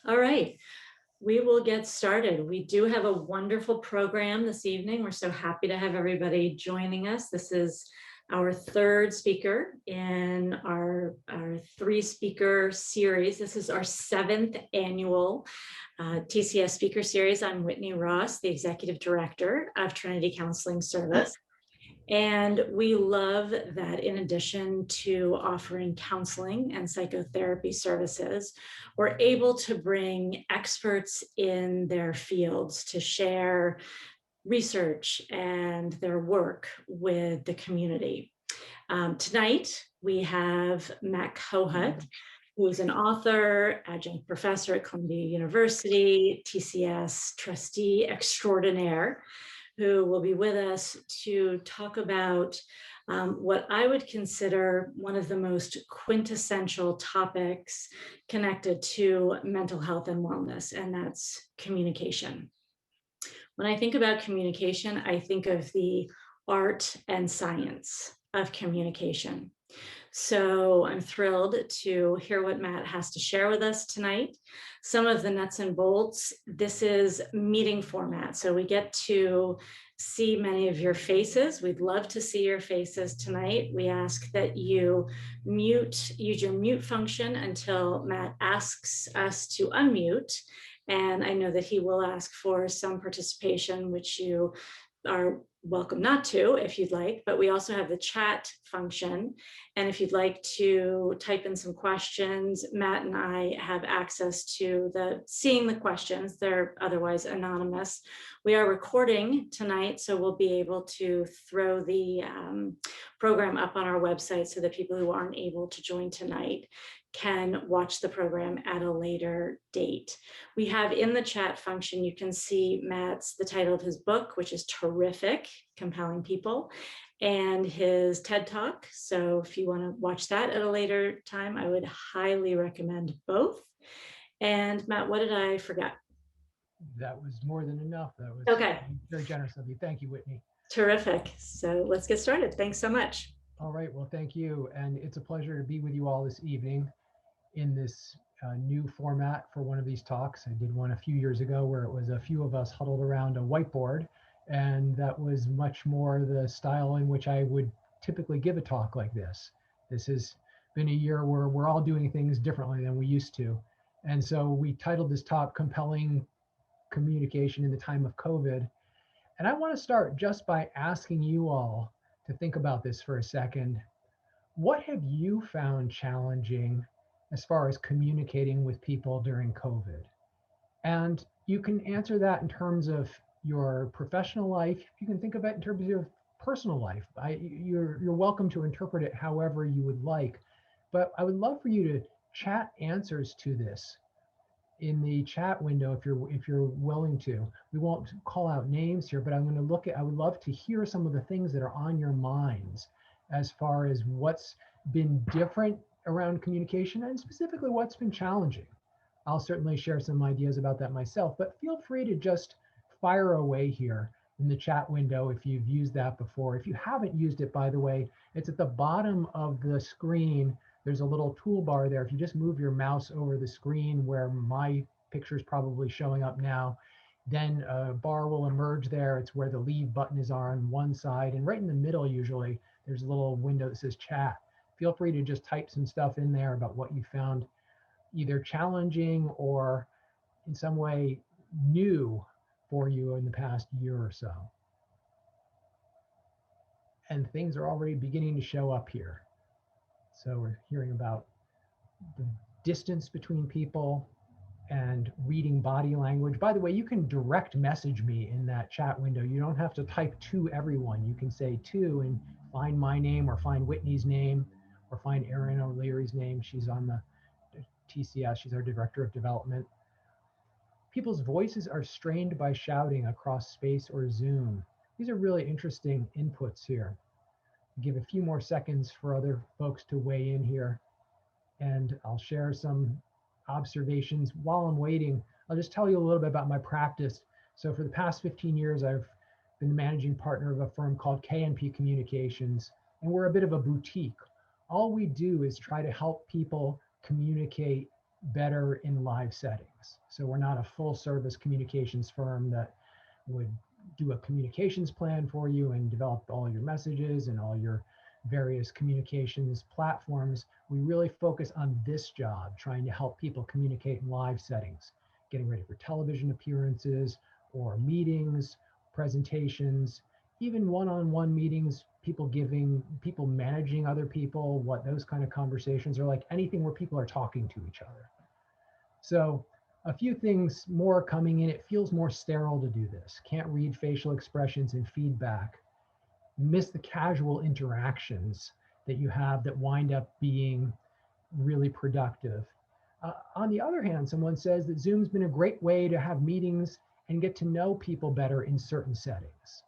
All right, we will get started. We do have a wonderful program this evening. We're so happy to have everybody joining us. This is our third speaker in our three speaker series. This is our seventh annual TCS speaker series. I'm Whitney Ross, the executive director of Trinity Counseling Service. And we love that in addition to offering counseling and psychotherapy services, we're able to bring experts in their fields to share research and their work with the community. Tonight, we have Matt Kohut, who is an author, adjunct professor at Columbia University, TCS trustee extraordinaire, who will be with us to talk about what I would consider one of the most quintessential topics connected to mental health and wellness, and that's communication. When I think about communication, I think of the art and science of communication. So I'm thrilled to hear what Matt has to share with us tonight. Some of the nuts and bolts. This is meeting format, so we get to see many of your faces. We'd love to see your faces tonight. We ask that you use your mute function until Matt asks us to unmute. And I know that he will ask for some participation, which you are welcome not to if you'd like, but we also have the chat function. And if you'd like to type in some questions, Matt and I have access to seeing the questions. They're otherwise anonymous. We are recording tonight, so we'll be able to throw the program up on our website so that people who aren't able to join tonight can watch the program at a later date. We have in the chat function, you can see the title of his book, which is terrific, Compelling People, and his TED Talk. So if you want to watch that at a later time, I would highly recommend both. And Matt, what did I forget? That was more than enough. That was Okay, very generous of you. Thank you, Whitney. terrific. So let's get started. Thanks so much. All right, well, thank you. And it's a pleasure to be with you all this evening in this new format for one of these talks. I did one a few years ago where it was a few of us huddled around a whiteboard, and that was much more the style in which I would typically give a talk like this. This has been a year where we're all doing things differently than we used to. And so we titled this talk Compelling Communication in the Time of COVID. And I want to start just by asking you all to think about this for a second. What have you found challenging as far as communicating with people during COVID? And you can answer that in terms of your professional life. You can think of it in terms of your personal life. You're welcome to interpret it however you would like. But I would love for you to chat answers to this in the chat window if you're willing to. We won't call out names here, but I would love to hear some of the things that are on your minds as far as what's been different around communication and specifically what's been challenging. I'll certainly share some ideas about that myself, but feel free to just fire away here in the chat window if you've used that before. If you haven't used it, by the way, it's at the bottom of the screen. There's a little toolbar there. If you just move your mouse over the screen where my picture is probably showing up now, then a bar will emerge there. It's where the leave button is on one side, and right in the middle, usually, there's a little window that says chat. Feel free to just type some stuff in there about what you found either challenging or in some way new for you in the past year or so. And things are already beginning to show up here. So we're hearing about the distance between people and reading body language. By the way, you can direct message me in that chat window. You don't have to type to everyone. You can say to and find my name or find Whitney's name or find Erin O'Leary's name. She's on the TCS. She's our director of development. People's voices are strained by shouting across space or Zoom. These are really interesting inputs here. I'll give a few more seconds for other folks to weigh in here, and I'll share some observations. While I'm waiting, I'll just tell you a little bit about my practice. So for the past 15 years, I've been the managing partner of a firm called K&P Communications, and we're a bit of a boutique. All we do is try to help people communicate better in live settings. So we're not a full service communications firm that would do a communications plan for you and develop all your messages and all your various communications platforms. We really focus on this job, trying to help people communicate in live settings, getting ready for television appearances or meetings, presentations, even one-on-one meetings, people managing other people, what those kind of conversations are like, anything where people are talking to each other. So a few things more coming in. It feels more sterile to do this. Can't read facial expressions and feedback. Miss the casual interactions that you have that wind up being really productive. On the other hand, someone says that Zoom's been a great way to have meetings and get to know people better in certain settings.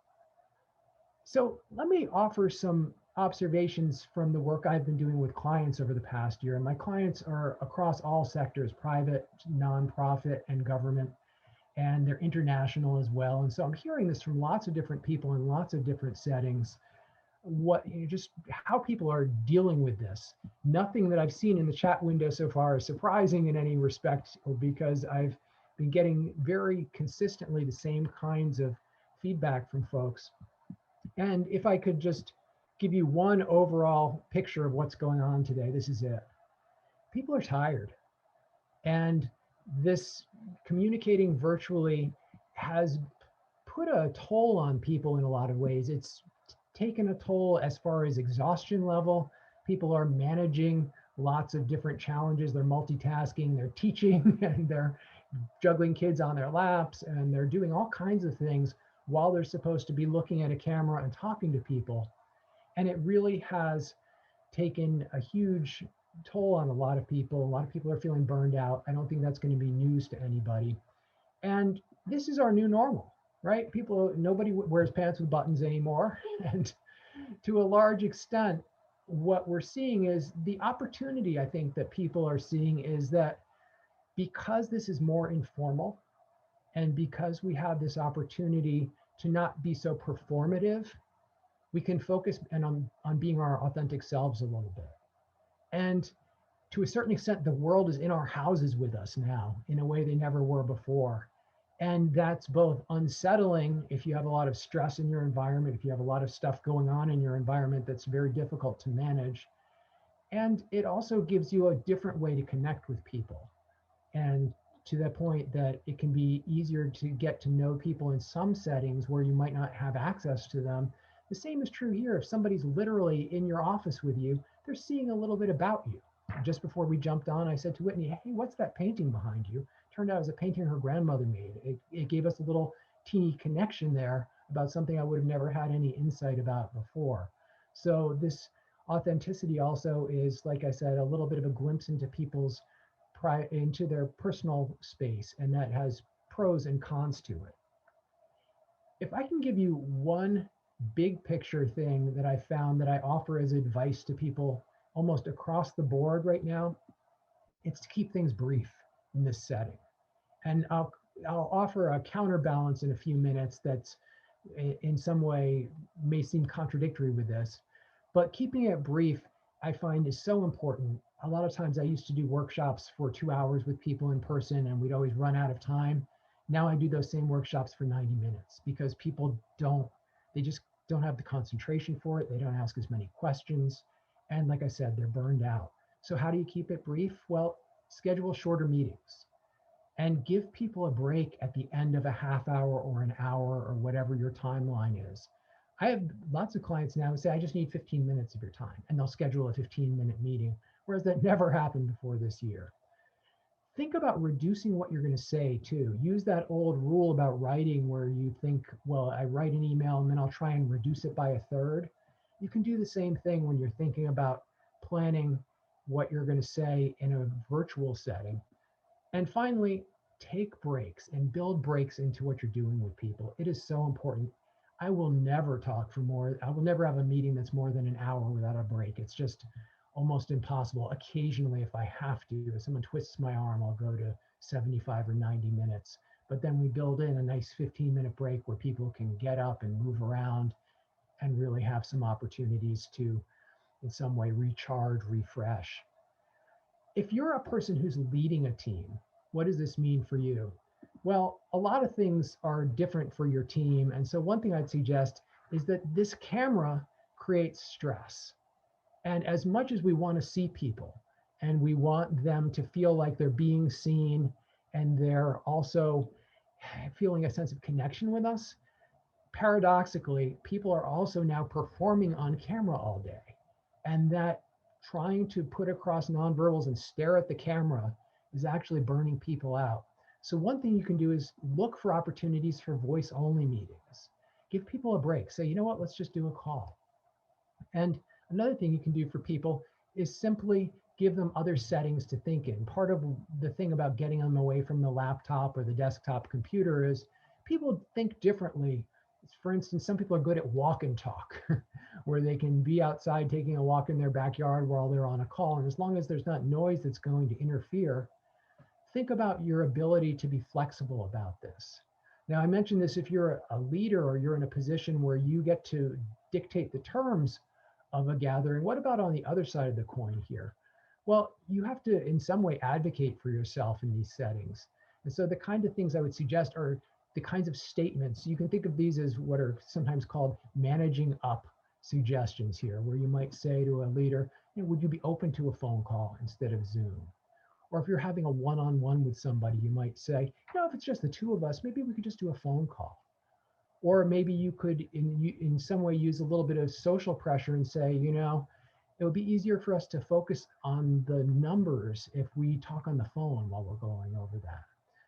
So let me offer some observations from the work I've been doing with clients over the past year. And my clients are across all sectors, private, nonprofit, and government, and they're international as well. And so I'm hearing this from lots of different people in lots of different settings, just how people are dealing with this. Nothing that I've seen in the chat window so far is surprising in any respect, or because I've been getting very consistently the same kinds of feedback from folks. And if I could just give you one overall picture of what's going on today, this is it. People are tired. And this communicating virtually has put a toll on people in a lot of ways. It's taken a toll as far as exhaustion level. People are managing lots of different challenges. They're multitasking, they're teaching, and they're juggling kids on their laps, and they're doing all kinds of things while they're supposed to be looking at a camera and talking to people. And it really has taken a huge toll on a lot of people. A lot of people are feeling burned out. I don't think that's going to be news to anybody. And this is our new normal, right? Nobody wears pants with buttons anymore. And to a large extent, what we're seeing is the opportunity, I think, that people are seeing is that because this is more informal, and because we have this opportunity to not be so performative, we can focus on being our authentic selves a little bit. And to a certain extent, the world is in our houses with us now in a way they never were before. And that's both unsettling if you have a lot of stress in your environment, if you have a lot of stuff going on in your environment that's very difficult to manage. And it also gives you a different way to connect with people. And to the point that it can be easier to get to know people in some settings where you might not have access to them. The same is true here. If somebody's literally in your office with you, they're seeing a little bit about you. Just before we jumped on, I said to Whitney, hey, what's that painting behind you? Turned out it was a painting her grandmother made. It gave us a little teeny connection there about something I would have never had any insight about before. So this authenticity also is, like I said, a little bit of a glimpse into their personal space, and that has pros and cons to it. If I can give you one big picture thing that I found that I offer as advice to people almost across the board right now, it's to keep things brief in this setting. And I'll offer a counterbalance in a few minutes that's in some way may seem contradictory with this, but keeping it brief I find is so important. A lot of times I used to do workshops for 2 hours with people in person and we'd always run out of time. Now I do those same workshops for 90 minutes because they just don't have the concentration for it. They don't ask as many questions. And like I said, they're burned out. So how do you keep it brief? Well, schedule shorter meetings and give people a break at the end of a half hour or an hour or whatever your timeline is. I have lots of clients now who say, I just need 15 minutes of your time, and they'll schedule a 15-minute meeting, whereas that never happened before this year. Think about reducing what you're going to say too. Use that old rule about writing where you think, well, I write an email and then I'll try and reduce it by a third. You can do the same thing when you're thinking about planning what you're going to say in a virtual setting. And finally, take breaks and build breaks into what you're doing with people. It is so important. I will never have a meeting that's more than an hour without a break. It's just almost impossible. Occasionally, if I have to, if someone twists my arm, I'll go to 75 or 90 minutes. But then we build in a nice 15-minute break where people can get up and move around and really have some opportunities to, in some way, recharge, refresh. if you're a person who's leading a team, what does this mean for you? Well, a lot of things are different for your team. And so, one thing I'd suggest is that this camera creates stress. And as much as we want to see people and we want them to feel like they're being seen and they're also feeling a sense of connection with us, paradoxically, people are also now performing on camera all day. And that trying to put across nonverbals and stare at the camera is actually burning people out. So, one thing you can do is look for opportunities for voice only meetings. Give people a break. Say, you know what, let's just do a call. And another thing you can do for people is simply give them other settings to think in. Part of the thing about getting them away from the laptop or the desktop computer is people think differently. For instance, some people are good at walk and talk, where they can be outside taking a walk in their backyard while they're on a call. And as long as there's not noise that's going to interfere, think about your ability to be flexible about this. Now, I mentioned this if you're a leader or you're in a position where you get to dictate the terms of a gathering. What about on the other side of the coin here? Well, you have to, in some way, advocate for yourself in these settings. And so, the kind of things I would suggest are the kinds of statements. You can think of these as what are sometimes called managing up suggestions here, where you might say to a leader, would you be open to a phone call instead of Zoom? Or if you're having a one-on-one with somebody, you might say, if it's just the two of us, maybe we could just do a phone call. Or maybe you could, in some way, use a little bit of social pressure and say, it would be easier for us to focus on the numbers if we talk on the phone while we're going over that.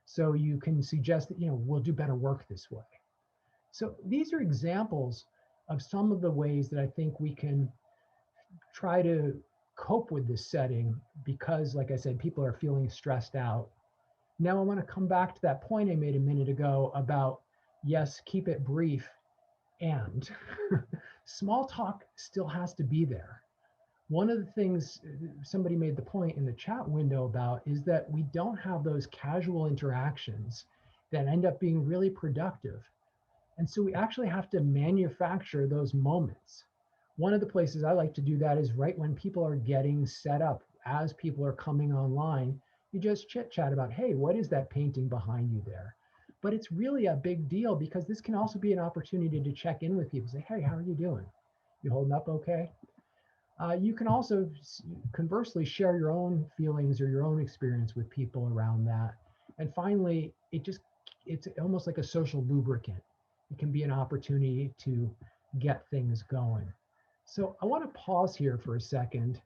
So you can suggest that, we'll do better work this way. So these are examples of some of the ways that I think we can try to cope with this setting because, like I said, people are feeling stressed out. Now, I want to come back to that point I made a minute ago about, yes, keep it brief, and small talk still has to be there. One of the things somebody made the point in the chat window about is that we don't have those casual interactions that end up being really productive. And so we actually have to manufacture those moments. One of the places I like to do that is right when people are getting set up, as people are coming online, you just chit chat about, hey, what is that painting behind you there? But it's really a big deal because this can also be an opportunity to check in with people, say, hey, how are you doing? You holding up okay? You can also conversely share your own feelings or your own experience with people around that. And finally, it's almost like a social lubricant. It can be an opportunity to get things going. So I want to pause here for a second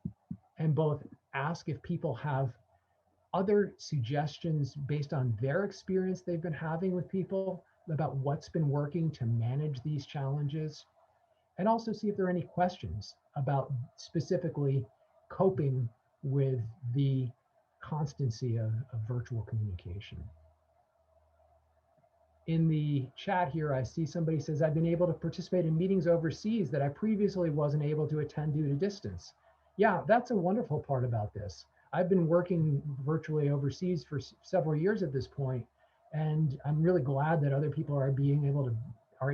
and both ask if people have other suggestions based on their experience they've been having with people about what's been working to manage these challenges, and also see if there are any questions about specifically coping with the constancy of virtual communication. In the chat here, I see somebody says, I've been able to participate in meetings overseas that I previously wasn't able to attend due to distance. Yeah, that's a wonderful part about this. I've been working virtually overseas for several years at this point, and I'm really glad that other people are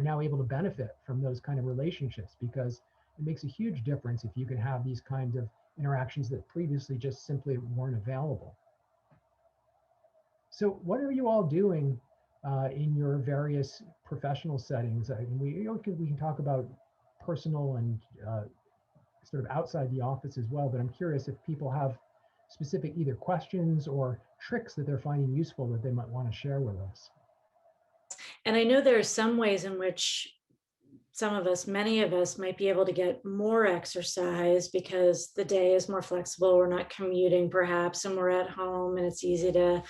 now able to benefit from those kind of relationships, because it makes a huge difference if you can have these kinds of interactions that previously just simply weren't available. So what are you all doing in your various professional settings? We can talk about personal and sort of outside the office as well, but I'm curious if people have specific either questions or tricks that they're finding useful that they might want to share with us. And I know there are some ways in which many of us might be able to get more exercise because the day is more flexible. We're not commuting perhaps, and we're at home, and it's easy to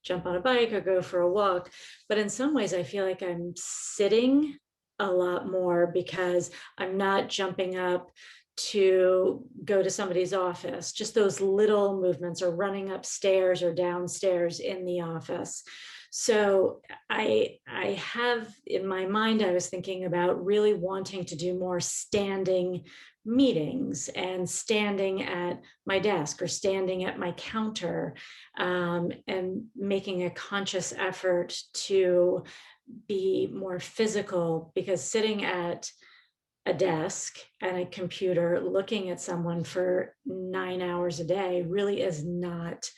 jump on a bike or go for a walk. But in some ways, I feel like I'm sitting a lot more because I'm not jumping up to go to somebody's office, just those little movements, or running upstairs or downstairs in the office. So I have in my mind, I was thinking about really wanting to do more standing meetings and standing at my desk or standing at my counter, and making a conscious effort to be more physical, because sitting at a desk and a computer looking at someone for 9 hours a day really is not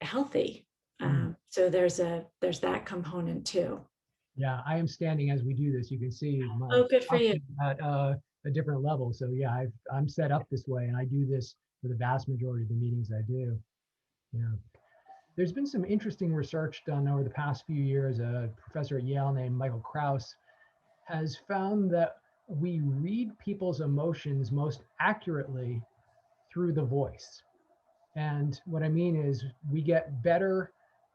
healthy. Mm. So there's that component too. Yeah, I am standing as we do this. You can see my Oh, good for you. at a different level. So yeah, I'm set up this way, and I do this for the vast majority of the meetings I do. Yeah. There's been some interesting research done over the past few years. A professor at Yale named Michael Krauss has found that we read people's emotions most accurately through the voice. And what I mean is we get better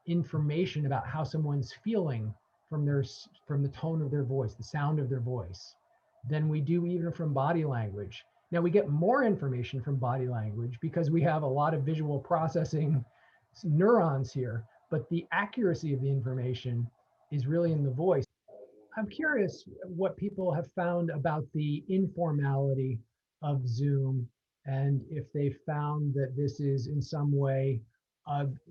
information about how someone's feeling from the tone of their voice, the sound of their voice, than we do even from body language. Now we get more information from body language because we have a lot of visual processing neurons here, but the accuracy of the information is really in the voice. I'm curious what people have found about the informality of Zoom and if they found that this is in some way,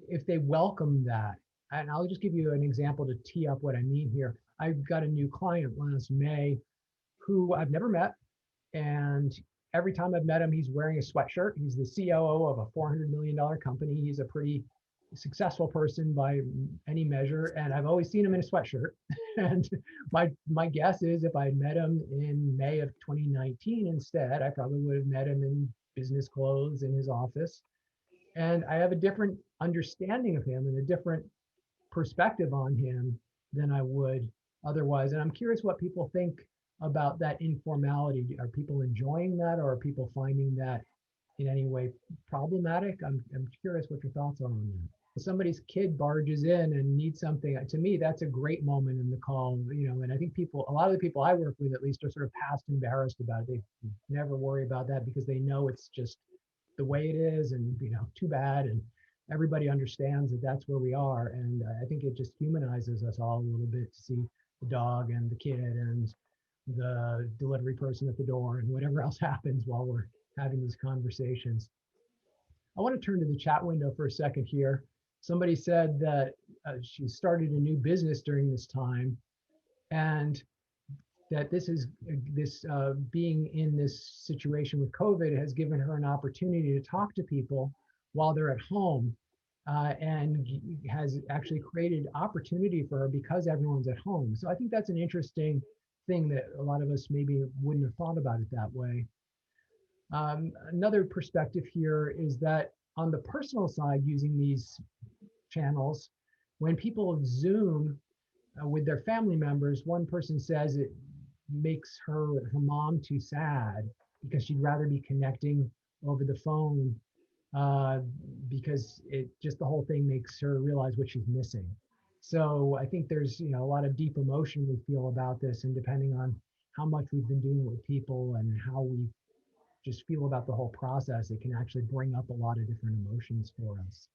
if they welcome that. And I'll just give you an example to tee up what I mean here. I got a new client last May who I've never met. And every time I've met him, he's wearing a sweatshirt. He's the COO of a $400 million company. He's a pretty successful person by any measure. And I've always seen him in a sweatshirt. And my guess is if I met him in May of 2019 instead, I probably would have met him in business clothes in his office. And I have a different understanding of him and a different perspective on him than I would otherwise. And I'm curious what people think about that informality. Are people enjoying that, or are people finding that in any way problematic? I'm curious what your thoughts are on that. If somebody's kid barges in and needs something, to me, that's a great moment in the call, and I think a lot of the people I work with at least are sort of past embarrassed about it. They never worry about that because they know it's just the way it is, and too bad, and everybody understands that that's where we are. And I think it just humanizes us all a little bit to see the dog and the kid and the delivery person at the door and whatever else happens while we're having these conversations. I want to turn to the chat window for a second here. Somebody said that she started a new business during this time, and that this being in this situation with COVID has given her an opportunity to talk to people while they're at home, and has actually created opportunity for her because everyone's at home. So I think that's an interesting thing that a lot of us maybe wouldn't have thought about it that way. Another perspective here is that on the personal side, using these channels, when people Zoom with their family members, one person says it makes her mom too sad because she'd rather be connecting over the phone, because it just the whole thing makes her realize what she's missing. So I think there's a lot of deep emotion we feel about this, and depending on how much we've been doing with people and how we just feel about the whole process, it can actually bring up a lot of different emotions for us.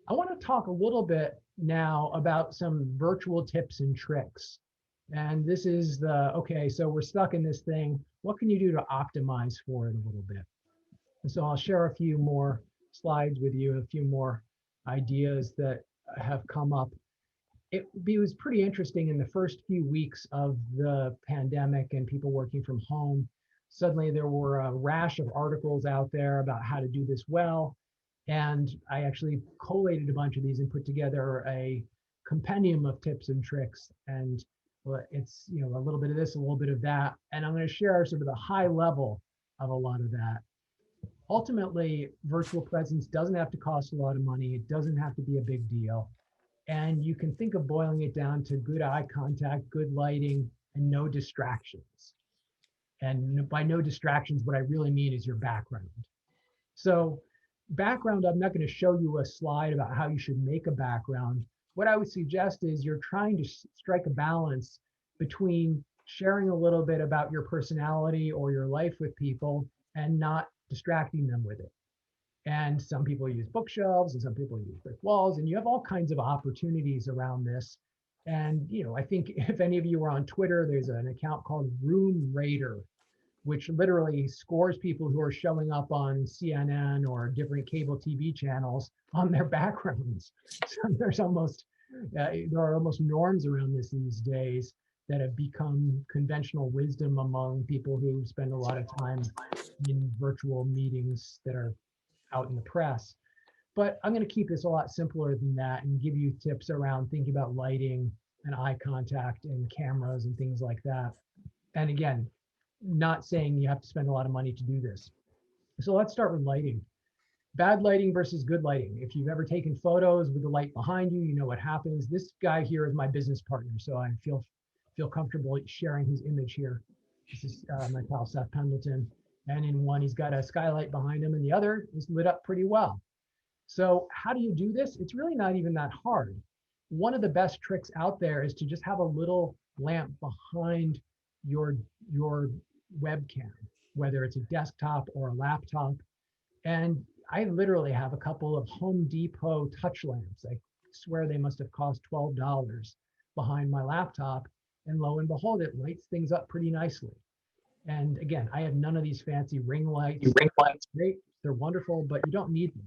I want to talk a little bit now about some virtual tips and tricks. And this is okay, so we're stuck in this thing. What can you do to optimize for it a little bit? And so I'll share a few more slides with you, a few more ideas that have come up. It was pretty interesting in the first few weeks of the pandemic and people working from home. Suddenly there were a rash of articles out there about how to do this well. And I actually collated a bunch of these and put together a compendium of tips and tricks. And it's a little bit of this, a little bit of that. And I'm going to share sort of the high level of a lot of that. Ultimately, virtual presence doesn't have to cost a lot of money. It doesn't have to be a big deal. And you can think of boiling it down to good eye contact, good lighting, and no distractions. And by no distractions, what I really mean is your background. So background, I'm not going to show you a slide about how you should make a background. What I would suggest is you're trying to strike a balance between sharing a little bit about your personality or your life with people and not distracting them with it. And some people use bookshelves and some people use brick walls, and you have all kinds of opportunities around this. And I think if any of you are on Twitter, there's an account called Room Raider, which literally scores people who are showing up on CNN or different cable TV channels on their backgrounds. So there are almost norms around this these days. that have become conventional wisdom among people who spend a lot of time in virtual meetings that are out in the press. But I'm going to keep this a lot simpler than that and give you tips around thinking about lighting and eye contact and cameras and things like that. And again, not saying you have to spend a lot of money to do this. So let's start with lighting. Bad lighting versus good lighting. If you've ever taken photos with the light behind you, you know what happens. This guy here is my business partner, so I feel comfortable sharing his image here. This is my pal Seth Pendleton, and in one he's got a skylight behind him, and the other is lit up pretty well. So how do you do this? It's really not even that hard. One of the best tricks out there is to just have a little lamp behind your your webcam, whether it's a desktop or a laptop. And I literally have a couple of Home Depot touch lamps. I swear they must have cost $12 behind my laptop. And lo and behold, it lights things up pretty nicely. And again, I have none of these fancy ring lights. Ring lights, great, they're wonderful, but you don't need them.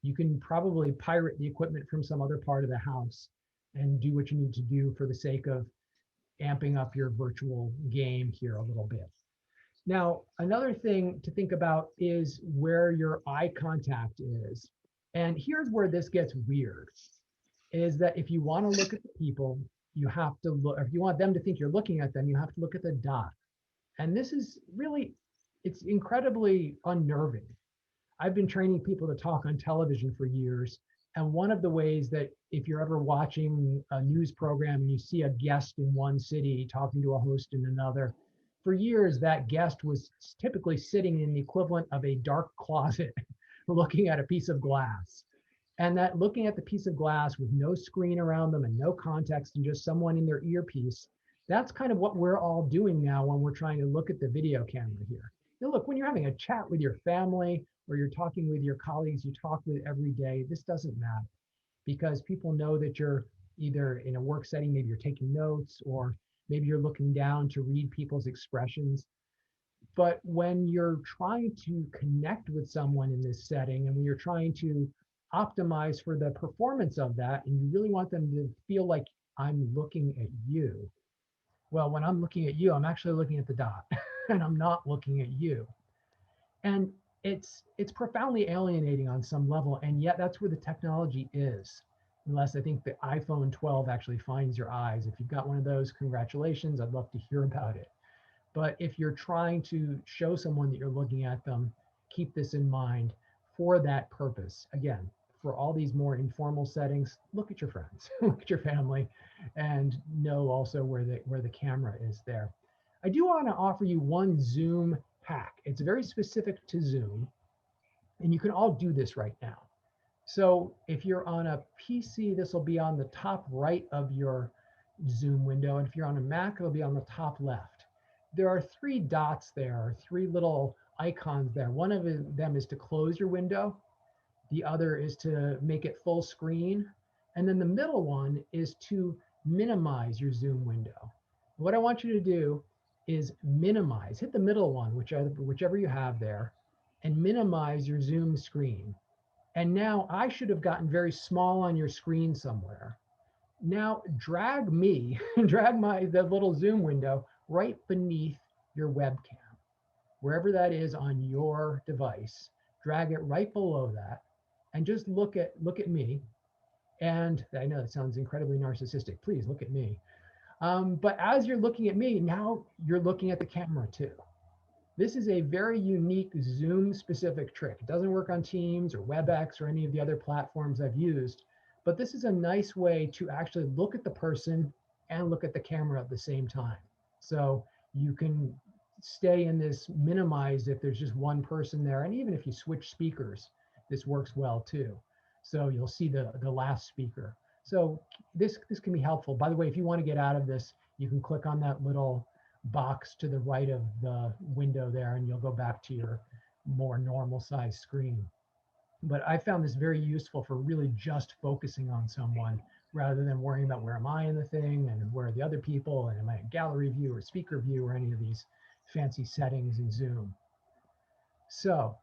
You can probably pirate the equipment from some other part of the house and do what you need to do for the sake of amping up your virtual game here a little bit. Now, another thing to think about is where your eye contact is. And here's where this gets weird, is that if you want to look at the people, you have to look, if you want them to think you're looking at them, you have to look at the dot. And this is really, it's incredibly unnerving. I've been training people to talk on television for years. And one of the ways that if you're ever watching a news program and you see a guest in one city talking to a host in another, for years, that guest was typically sitting in the equivalent of a dark closet looking at a piece of glass. And that looking at the piece of glass with no screen around them and no context and just someone in their earpiece, that's kind of what we're all doing now when we're trying to look at the video camera here. You know, look, when you're having a chat with your family or you're talking with your colleagues you talk with every day, this doesn't matter because people know that you're either in a work setting, maybe you're taking notes, or maybe you're looking down to read people's expressions. But when you're trying to connect with someone in this setting and when you're trying to optimize for the performance of that, and you really want them to feel like I'm looking at you. Well, when I'm looking at you, I'm actually looking at the dot and I'm not looking at you. And it's profoundly alienating on some level. And yet that's where the technology is. Unless I think the iPhone 12 actually finds your eyes. If you've got one of those, congratulations. I'd love to hear about it. But if you're trying to show someone that you're looking at them, keep this in mind for that purpose. Again, for all these more informal settings, look at your friends, look at your family, and know also where the camera is there. I do want to offer you one Zoom hack. It's very specific to Zoom, and you can all do this right now. So if you're on a PC, this will be on the top right of your Zoom window. And if you're on a Mac, it'll be on the top left. There are three dots there, three little icons there. One of them is to close your window. The other is to make it full screen. And then the middle one is to minimize your Zoom window. What I want you to do is minimize, hit the middle one, whichever you have there, and minimize your Zoom screen. And now I should have gotten very small on your screen somewhere. Now drag me, drag the little Zoom window right beneath your webcam, wherever that is on your device. Drag it right below that, and just look at me. And I know that sounds incredibly narcissistic. Please look at me. But as you're looking at me, now you're looking at the camera too. This is a very unique Zoom specific trick. It doesn't work on Teams or WebEx or any of the other platforms I've used, but this is a nice way to actually look at the person and look at the camera at the same time. So you can stay in this minimized if there's just one person there. And even if you switch speakers, this works well too. So you'll see the last speaker. So this can be helpful. By the way, if you want to get out of this, you can click on that little box to the right of the window there and you'll go back to your more normal size screen. But I found this very useful for really just focusing on someone rather than worrying about where am I in the thing and where are the other people and am I in gallery view or speaker view or any of these fancy settings in Zoom. So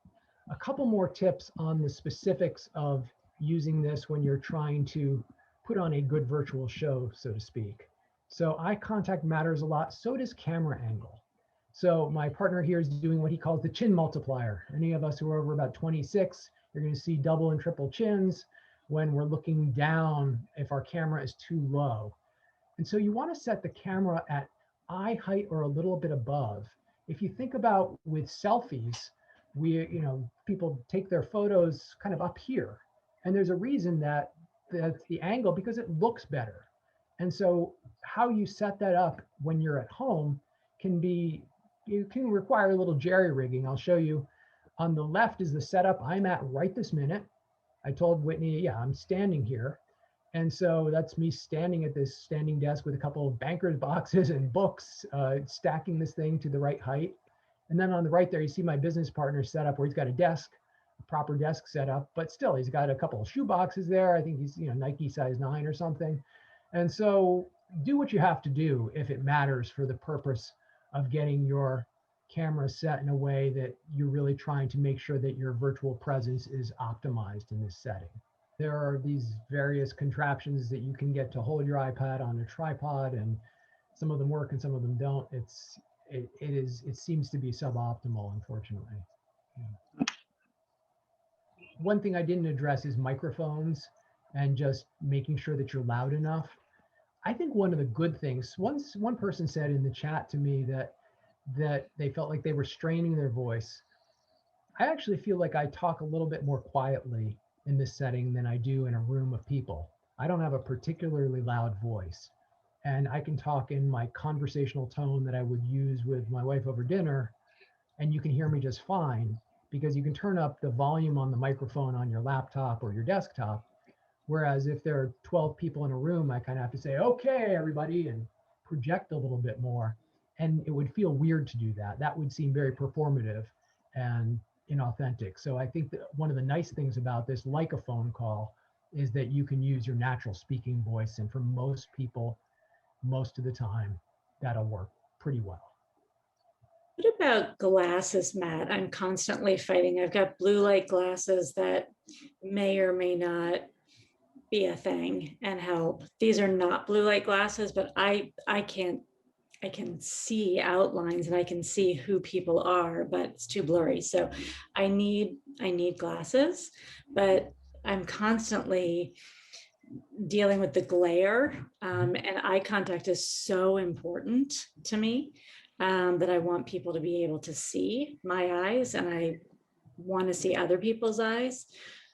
a couple more tips on the specifics of using this when you're trying to put on a good virtual show, so to speak. So eye contact matters a lot. So does camera angle. So my partner here is doing what he calls the chin multiplier. Any of us who are over about 26, you're going to see double and triple chins when we're looking down if our camera is too low. And so you want to set the camera at eye height or a little bit above. If you think about with selfies, people take their photos kind of up here. And there's a reason that that's the angle because it looks better. And so how you set that up when you're at home you can require a little jerry rigging. I'll show you. On the left is the setup I'm at right this minute. I told Whitney, yeah, I'm standing here. And so that's me standing at this standing desk with a couple of banker's boxes and books, stacking this thing to the right height. And then on the right there, you see my business partner set up where he's got a desk, a proper desk set up, but still he's got a couple of shoe boxes there. I think he's, Nike size 9 or something. And so do what you have to do if it matters for the purpose of getting your camera set in a way that you're really trying to make sure that your virtual presence is optimized in this setting. There are these various contraptions that you can get to hold your iPad on a tripod, and some of them work and some of them don't. It seems to be suboptimal, unfortunately. Yeah. One thing I didn't address is microphones and just making sure that you're loud enough. I think one of the good things, one person said in the chat to me that they felt like they were straining their voice. I actually feel like I talk a little bit more quietly in this setting than I do in a room of people. I don't have a particularly loud voice, and I can talk in my conversational tone that I would use with my wife over dinner, and you can hear me just fine because you can turn up the volume on the microphone on your laptop or your desktop. Whereas if there are 12 people in a room, I kind of have to say, okay, everybody, and project a little bit more. And it would feel weird to do that. That would seem very performative and inauthentic. So I think that one of the nice things about this, like a phone call, is that you can use your natural speaking voice. And for most people, most of the time, that'll work pretty well. What about glasses, Matt? I'm constantly fighting. I've got blue light glasses that may or may not be a thing and help. These are not blue light glasses, but I can see outlines and I can see who people are, but it's too blurry. So I need glasses, but I'm constantly dealing with the glare, and eye contact is so important to me, that I want people to be able to see my eyes and I want to see other people's eyes.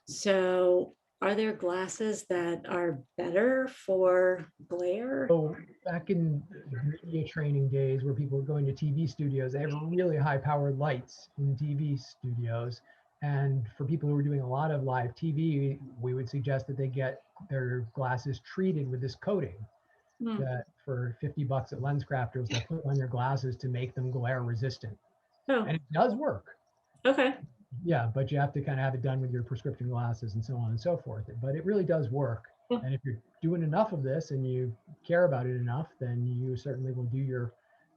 So are there glasses that are better for glare? So back in media training days where people were going to TV studios, they have really high powered lights in TV studios. And for people who are doing a lot of live TV, we would suggest that they get their glasses treated with this coating that for $50 at LensCrafters, they'll put on your glasses to make them glare resistant. Oh, And it does work. okay. Yeah, but you have to kind of have it done with your prescription glasses and so on and so forth. But it really does work. Yeah. And if you're doing enough of this and you care about it enough, then you certainly will do your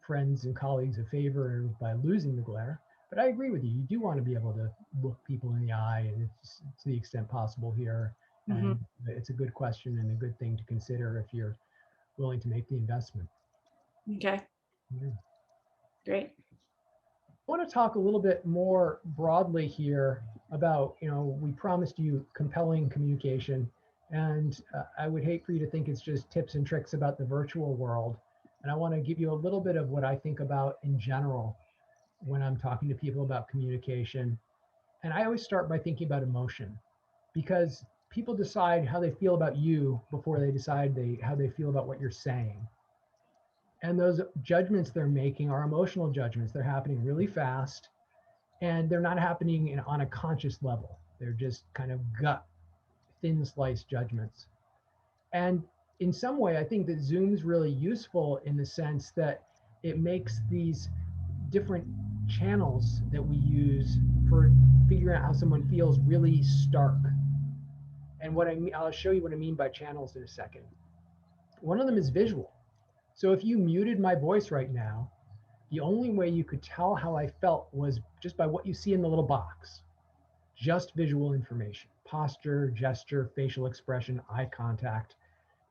friends and colleagues a favor by losing the glare. But I agree with you. You do want to be able to look people in the eye, and it's to the extent possible here. And it's a good question and a good thing to consider if you're willing to make the investment. Okay. Yeah. Great. I want to talk a little bit more broadly here about, we promised you compelling communication, and I would hate for you to think it's just tips and tricks about the virtual world. And I want to give you a little bit of what I think about in general when I'm talking to people about communication. And I always start by thinking about emotion, because people decide how they feel about you before they decide how they feel about what you're saying. And those judgments they're making are emotional judgments. They're happening really fast, and they're not happening on a conscious level. They're just kind of gut, thin slice judgments. And in some way, I think that Zoom's really useful in the sense that it makes these different channels that we use for figuring out how someone feels really stark. And I'll show you what I mean by channels in a second. One of them is visual. So if you muted my voice right now, the only way you could tell how I felt was just by what you see in the little box. Just visual information, posture, gesture, facial expression, eye contact.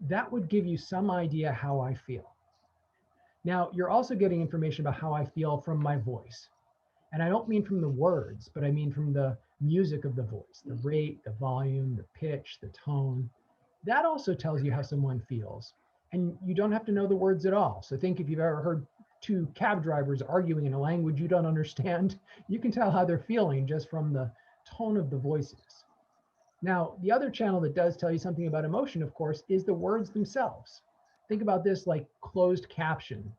That would give you some idea how I feel. Now, you're also getting information about how I feel from my voice. And I don't mean from the words, but I mean from the music of the voice, the rate, the volume, the pitch, the tone. That also tells you how someone feels. And you don't have to know the words at all. So think if you've ever heard two cab drivers arguing in a language you don't understand, you can tell how they're feeling just from the tone of the voices. Now, the other channel that does tell you something about emotion, of course, is the words themselves. Think about this like closed caption.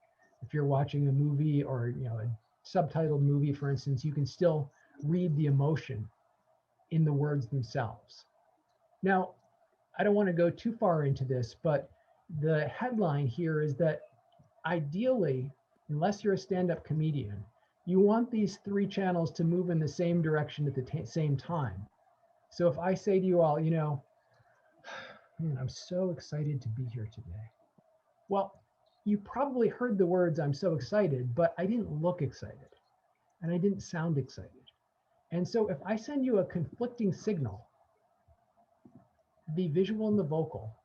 If you're watching a movie or a subtitled movie, for instance, you can still read the emotion in the words themselves. Now, I don't want to go too far into this, but the headline here is that ideally, unless you're a stand-up comedian, you want these three channels to move in the same direction at the same time. So if I say to you all, man, I'm so excited to be here today. Well, you probably heard the words, I'm so excited, but I didn't look excited and I didn't sound excited. And so if I send you a conflicting signal, the visual and the vocal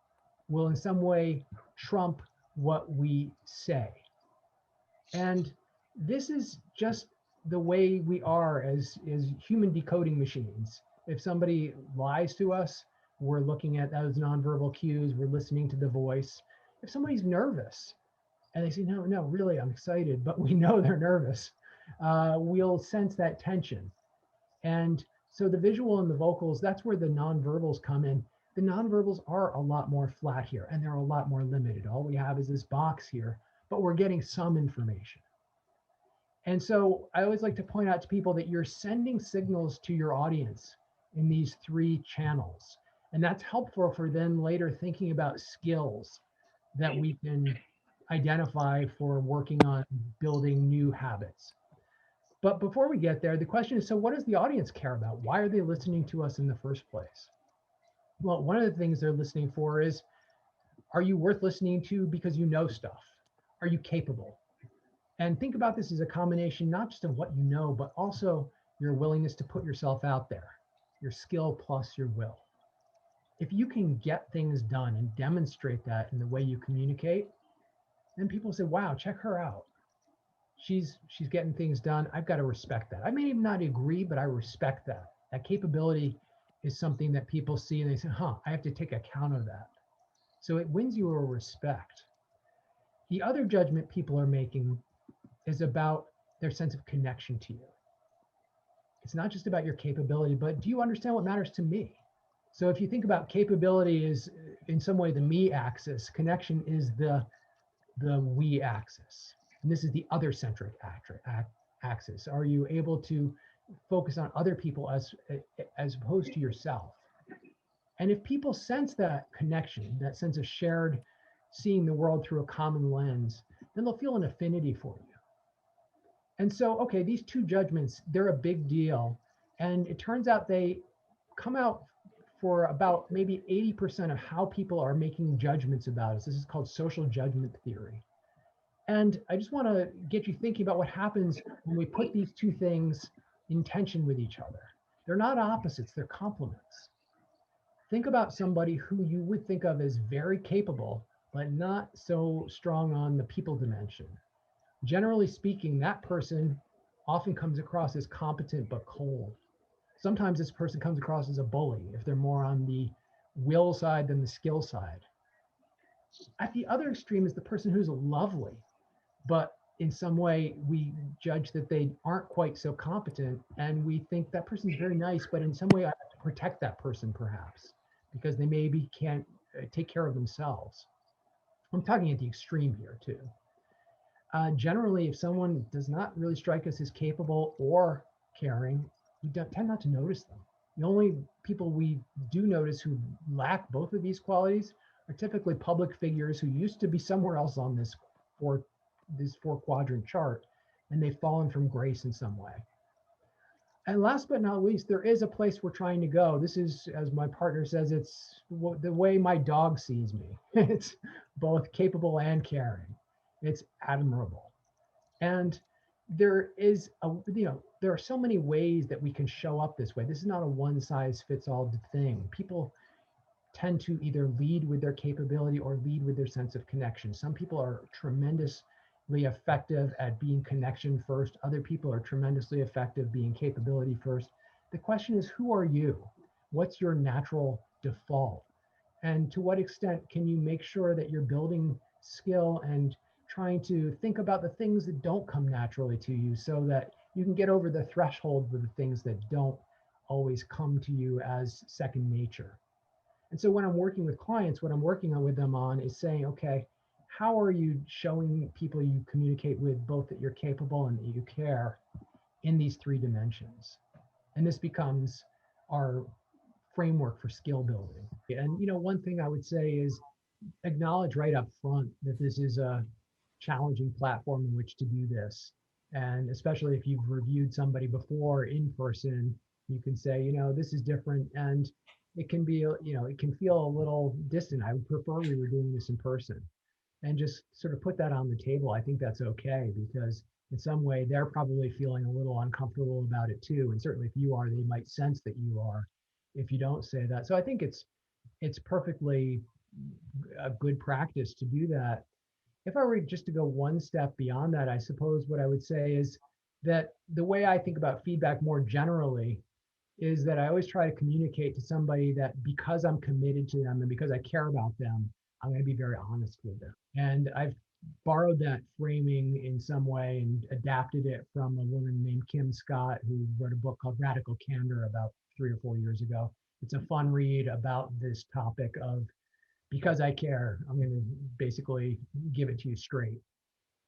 will in some way trump what we say. And this is just the way we are as human decoding machines. If somebody lies to us, we're looking at those nonverbal cues, we're listening to the voice. If somebody's nervous and they say, no, no, really, I'm excited, but we know they're nervous, we'll sense that tension. And so the visual and the vocals, that's where the nonverbals come in. The nonverbals are a lot more flat here and they're a lot more limited. All we have is this box here, but we're getting some information. And so I always like to point out to people that you're sending signals to your audience in these three channels. And that's helpful for then later thinking about skills that we can identify for working on building new habits. But before we get there, the question is, so what does the audience care about? Why are they listening to us in the first place? Well, one of the things they're listening for is, are you worth listening to because you know stuff? Are you capable? And think about this as a combination, not just of what you know, but also your willingness to put yourself out there, your skill plus your will. If you can get things done and demonstrate that in the way you communicate, then people say, wow, check her out. She's getting things done. I've got to respect that. I may not agree, but I respect that. That capability is something that people see and they say, I have to take account of that. So it wins you a respect. The other judgment people are making is about their sense of connection to you. It's not just about your capability, but do you understand what matters to me? So if you think about capability is in some way the me axis, connection is the we axis. And this is the other centric axis. Are you able to focus on other people as opposed to yourself? And if people sense that connection, that sense of shared seeing the world through a common lens, then they'll feel an affinity for you. And so, okay, these two judgments, they're a big deal. And it turns out they come out for about maybe 80% of how people are making judgments about us. This is called social judgment theory. And I just want to get you thinking about what happens when we put these two things in tension with each other. They're not opposites, they're complements. Think about somebody who you would think of as very capable, but not so strong on the people dimension. Generally speaking, that person often comes across as competent but cold. Sometimes this person comes across as a bully if they're more on the will side than the skill side. At the other extreme is the person who's lovely, but in some way we judge that they aren't quite so competent and we think that person's very nice, but in some way I have to protect that person perhaps because they maybe can't take care of themselves. I'm talking at the extreme here too. Generally, if someone does not really strike us as capable or caring, we tend not to notice them. The only people we do notice who lack both of these qualities are typically public figures who used to be somewhere else on this four quadrant chart, and they've fallen from grace in some way. And last but not least, there is a place we're trying to go. This is, as my partner says, it's the way my dog sees me. It's both capable and caring. It's admirable. And there is there are so many ways that we can show up this way. This is not a one size fits all thing. People tend to either lead with their capability or lead with their sense of connection. Some people are tremendous effective at being connection first. Other people are tremendously effective being capability first. The question is, who are you? What's your natural default? And to what extent can you make sure that you're building skill and trying to think about the things that don't come naturally to you so that you can get over the threshold with the things that don't always come to you as second nature. And so when I'm working with clients, what I'm working on with them on is saying, okay, how are you showing people you communicate with both that you're capable and that you care in these three dimensions? And this becomes our framework for skill building. And one thing I would say is acknowledge right up front that this is a challenging platform in which to do this. And especially if you've reviewed somebody before in person, you can say, this is different. And it can be, it can feel a little distant. I would prefer we were doing this in person, and just sort of put that on the table. I think that's okay, because in some way they're probably feeling a little uncomfortable about it too. And certainly if you are, they might sense that you are if you don't say that. So I think it's perfectly a good practice to do that. If I were just to go one step beyond that, I suppose what I would say is that the way I think about feedback more generally is that I always try to communicate to somebody that because I'm committed to them and because I care about them, I'm going to be very honest with them. And I've borrowed that framing in some way and adapted it from a woman named Kim Scott, who wrote a book called Radical Candor about 3 or 4 years ago. It's a fun read about this topic of, because I care, I'm going to basically give it to you straight.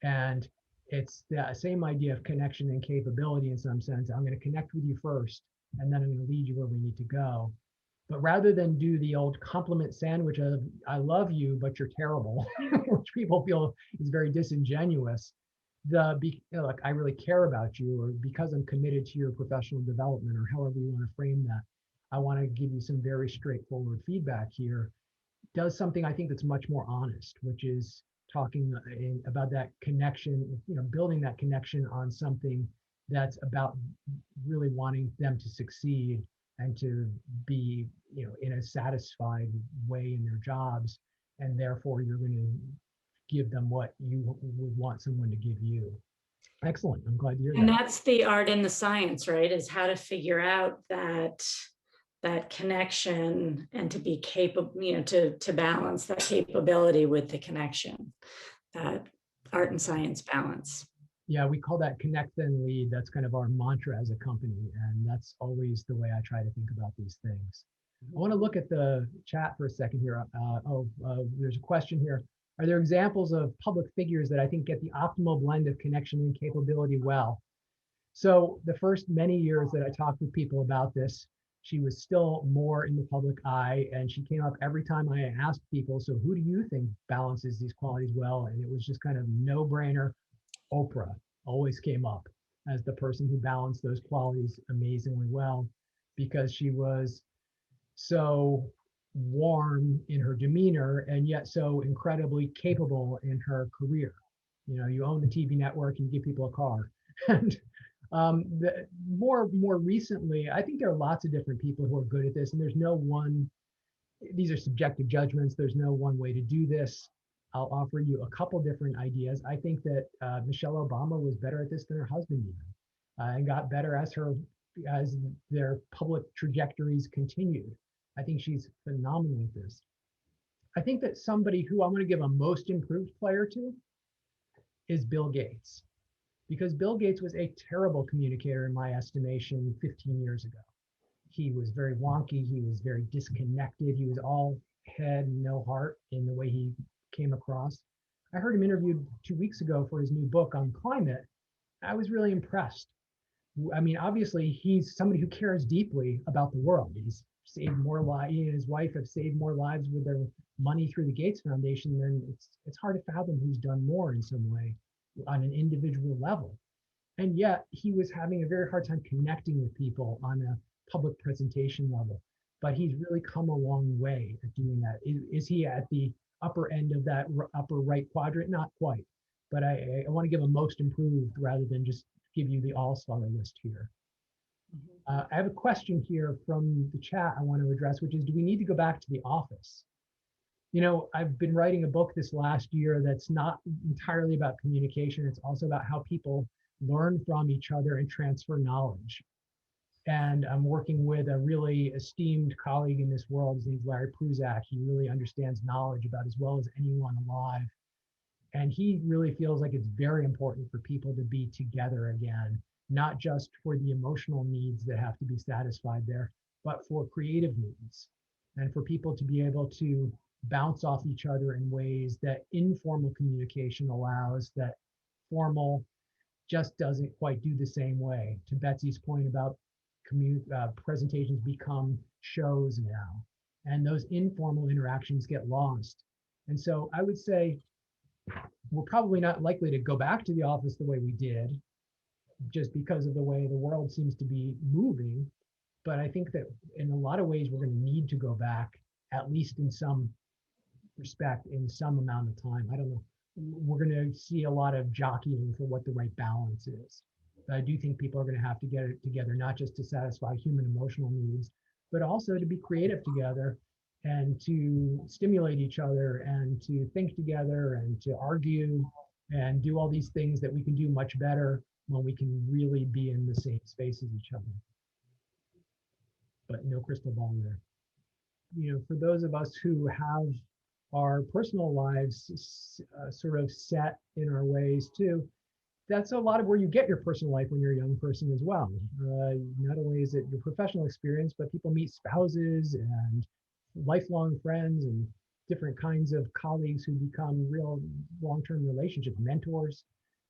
And it's the same idea of connection and capability in some sense. I'm going to connect with you first, and then I'm going to lead you where we need to go. But rather than do the old compliment sandwich of, I love you, but you're terrible, which people feel is very disingenuous, like, I really care about you, or because I'm committed to your professional development, or however you want to frame that, I want to give you some very straightforward feedback here, does something I think that's much more honest, which is talking about that connection, building that connection on something that's about really wanting them to succeed and to be, in a satisfied way in their jobs. And therefore you're going to give them what you would want someone to give you. Excellent. I'm glad to hear And that. that's the art and the science, right? Is how to figure out that connection and to be capable, to balance that capability with the connection, that art and science balance. Yeah, we call that connect then lead. That's kind of our mantra as a company. And that's always the way I try to think about these things. I want to look at the chat for a second here. There's a question here. Are there examples of public figures that I think get the optimal blend of connection and capability well? So the first many years that I talked with people about this, she was still more in the public eye, and she came up every time I asked people, so who do you think balances these qualities well? And it was just kind of no brainer. Oprah always came up as the person who balanced those qualities amazingly well, because she was so warm in her demeanor and yet so incredibly capable in her career. You own the TV network and you give people a car. And more recently, I think there are lots of different people who are good at this, and there's no one. These are subjective judgments. There's no one way to do this. I'll offer you a couple different ideas. I think that Michelle Obama was better at this than her husband even, and got better as their public trajectories continued. I think she's phenomenal at this. I think that somebody who I'm going to give a most improved player to is Bill Gates, because Bill Gates was a terrible communicator in my estimation 15 years ago. He was very wonky. He was very disconnected. He was all head and no heart in the way he came across. I heard him interviewed 2 weeks ago for his new book on climate. I was really impressed. I mean, obviously, he's somebody who cares deeply about the world. He's saved more lives. He and his wife have saved more lives with their money through the Gates Foundation. Then it's hard to fathom who's done more in some way on an individual level. And yet he was having a very hard time connecting with people on a public presentation level. But he's really come a long way at doing that. Is he at the upper end of that upper right quadrant? Not quite. But I want to give a most improved rather than just give you the all-star list here. I have a question here from the chat I want to address, which is, do we need to go back to the office? I've been writing a book this last year that's not entirely about communication. It's also about how people learn from each other and transfer knowledge. And I'm working with a really esteemed colleague in this world. His name's Larry Pruzak. He really understands knowledge about as well as anyone alive. And he really feels like it's very important for people to be together again, not just for the emotional needs that have to be satisfied there, but for creative needs and for people to be able to bounce off each other in ways that informal communication allows, that formal just doesn't quite do the same way. To Betsy's point about presentations become shows now, and those informal interactions get lost. And so I would say we're probably not likely to go back to the office the way we did, just because of the way the world seems to be moving. But I think that in a lot of ways, we're going to need to go back, at least in some respect, in some amount of time. I don't know. We're going to see a lot of jockeying for what the right balance is. But I do think people are going to have to get it together, not just to satisfy human emotional needs, but also to be creative together and to stimulate each other and to think together and to argue and do all these things that we can do much better when we can really be in the same space as each other. But no crystal ball there. For those of us who have our personal lives sort of set in our ways too, that's a lot of where you get your personal life when you're a young person as well. Not only is it your professional experience, but people meet spouses and lifelong friends and different kinds of colleagues who become real long-term relationships, mentors.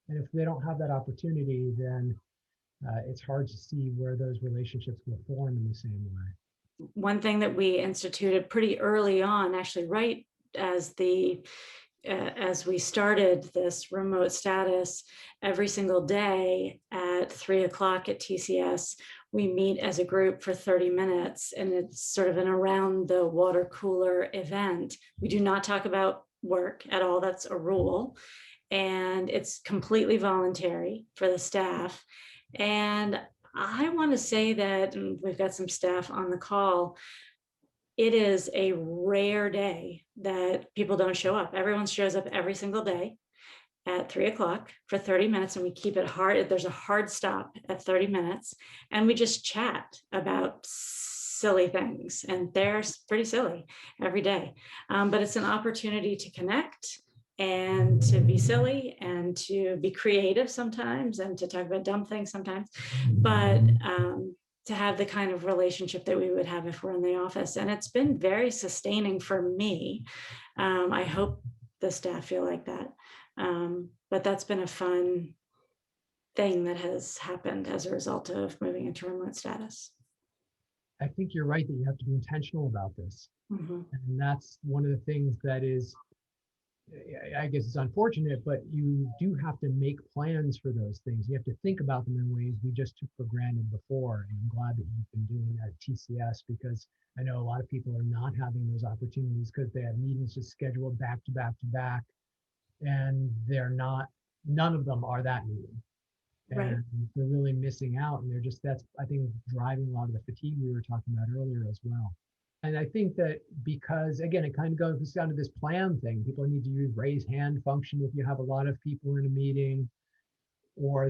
And if they don't have that opportunity, then it's hard to see where those relationships will form in the same way. One thing that we instituted pretty early on, actually right as we started this remote status, every single day at 3:00 at TCS, we meet as a group for 30 minutes, and it's sort of an around the water cooler event. We do not talk about work at all. That's a rule. And it's completely voluntary for the staff. And I want to say that, and we've got some staff on the call, it is a rare day that people don't show up. Everyone shows up every single day at 3:00 for 30 minutes, and we keep it hard. There's a hard stop at 30 minutes, and we just chat about silly things, and they're pretty silly every day. But it's an opportunity to connect and to be silly and to be creative sometimes and to talk about dumb things sometimes. But to have the kind of relationship that we would have if we're in the office. And it's been very sustaining for me. I hope the staff feel like that. But that's been a fun thing that has happened as a result of moving into remote status. I think you're right that you have to be intentional about this. Mm-hmm. And that's one of the things that is, I guess it's unfortunate, but you do have to make plans for those things. You have to think about them in ways we just took for granted before. And I'm glad that you've been doing that at TCS, because I know a lot of people are not having those opportunities because they have meetings just scheduled back to back to back. And none of them are that meeting. And Right. they're really missing out. And that's, I think, driving a lot of the fatigue we were talking about earlier as well. And I think that because, again, it kind of goes down to this plan thing. People need to use raise hand function if you have a lot of people in a meeting, or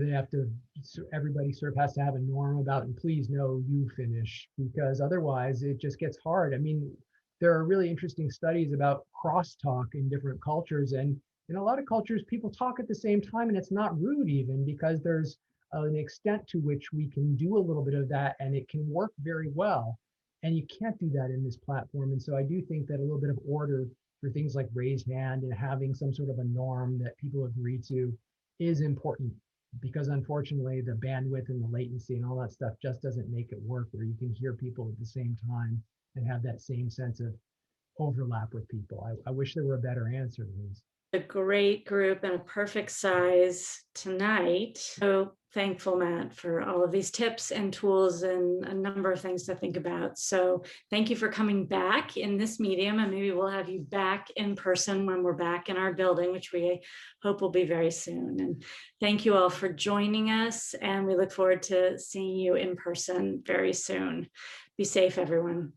everybody sort of has to have a norm about, and please, no, you finish, because otherwise it just gets hard. I mean, there are really interesting studies about crosstalk in different cultures. And in a lot of cultures, people talk at the same time, and it's not rude even, because there's an extent to which we can do a little bit of that, and it can work very well. And you can't do that in this platform. And so I do think that a little bit of order for things like raised hand and having some sort of a norm that people agree to is important, because unfortunately the bandwidth and the latency and all that stuff just doesn't make it work where you can hear people at the same time and have that same sense of overlap with people. I wish there were a better answer to this. A great group and a perfect size tonight. So thankful, Matt, for all of these tips and tools and a number of things to think about. So thank you for coming back in this medium, and maybe we'll have you back in person when we're back in our building, which we hope will be very soon. And thank you all for joining us, and we look forward to seeing you in person very soon. Be safe, everyone.